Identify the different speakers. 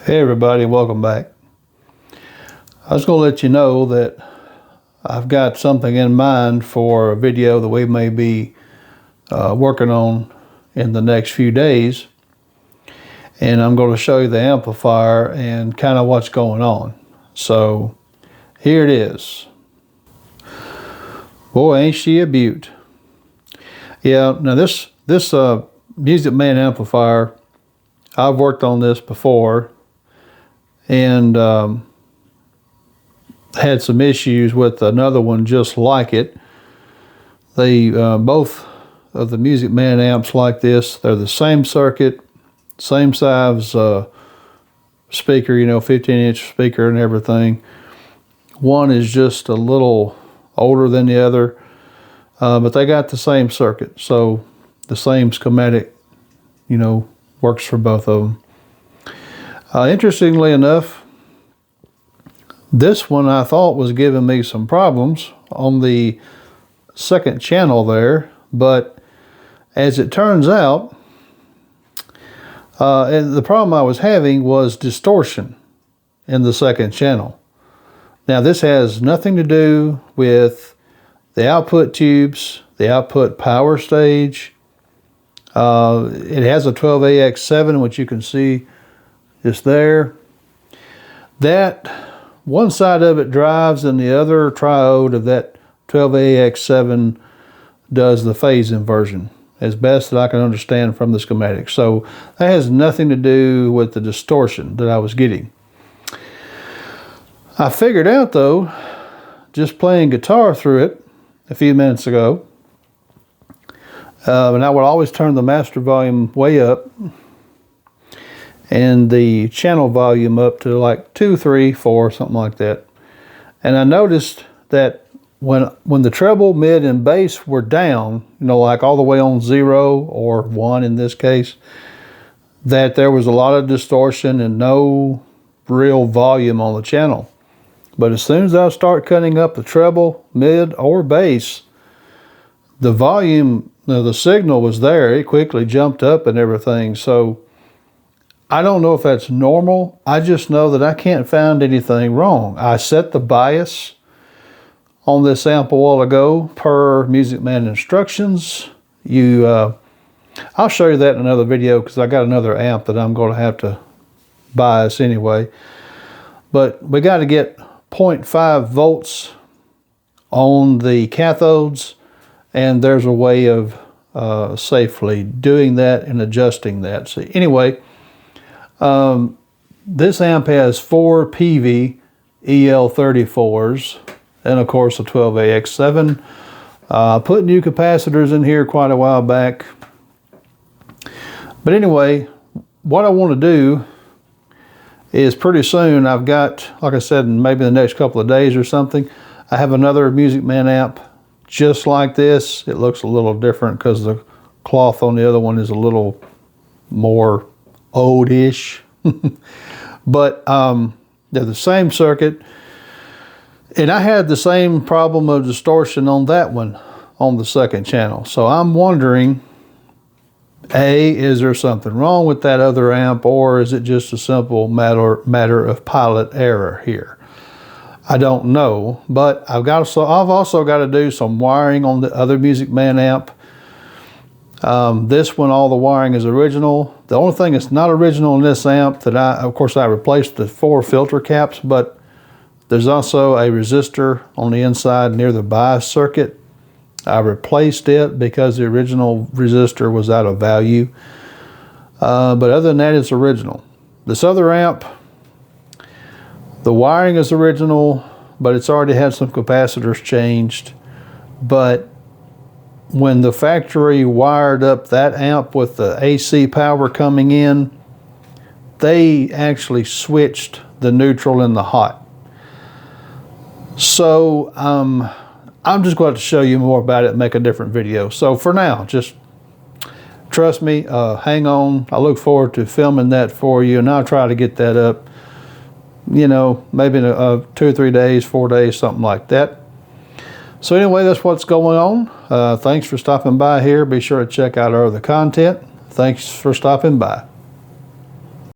Speaker 1: Hey everybody, welcome back. I was going to let you know that I've got something in mind for a video that we may be working on in the next few days. And I'm going to show you the amplifier and kind of what's going on. So here it is. Boy, ain't she a beaut. Yeah, now this Music Man amplifier, I've worked on this before and had some issues with another one just like it. They both of the Music Man amps like this, they're the same circuit, same size speaker, 15-inch speaker and everything. One is just a little older than the other, but they got the same circuit, so the same schematic, works for both of them. Interestingly enough, this one I thought was giving me some problems on the second channel there, but as it turns out, and the problem I was having was distortion in the second channel. Now this has nothing to do with the output tubes, the output power stage. It has a 12AX7, which you can see just there. That one side of it drives and the other triode of that 12AX7 does the phase inversion, as best that I can understand from the schematic. So that has nothing to do with the distortion that I was getting. I figured out though, just playing guitar through it a few minutes ago, and I would always turn the master volume way up and the channel volume up to like 2, 3, 4, something like that. And I noticed that when the treble, mid, and bass were down, like all the way on 0 or 1 in this case, that there was a lot of distortion and no real volume on the channel. But as soon as I start cutting up the treble, mid, or bass, the volume, the signal was there. It quickly jumped up and everything. So I don't know if that's normal. I just know that I can't find anything wrong. I set the bias on this amp a while ago per Music Man instructions. I'll show you that in another video because I got another amp that I'm going to have to bias anyway. But we got to get 0.5 volts on the cathodes, and there's a way of safely doing that and adjusting that. So anyway, this amp has 4 PV EL34s and of course a 12AX7. Put new capacitors in here quite a while back. But anyway, what I want to do is pretty soon I've got, like I said, in maybe the next couple of days or something, I have another Music Man amp just like this. It looks a little different because the cloth on the other one is a little more old-ish. But they're the same circuit, and I had the same problem of distortion on that one on the second channel. So I'm wondering, A, is there something wrong with that other amp, or is it just a simple matter of pilot error here? I don't know, but I've also got to do some wiring on the other Music Man amp. This one, all the wiring is original. The only thing that's not original in this amp that of course I replaced the 4 filter caps, but there's also a resistor on the inside near the bias circuit. I replaced it because the original resistor was out of value. But other than that, it's original. This other amp, the wiring is original, but it's already had some capacitors changed. But when the factory wired up that amp with the AC power coming in, they actually switched the neutral and the hot. So I'm just going to show you more about it and make a different video. So for now, just trust me, hang on. I look forward to filming that for you, and I'll try to get that up, maybe in 2 or 3 days, 4 days, something like that. So anyway, that's what's going on. Thanks for stopping by here. Be sure to check out our other content. Thanks for stopping by.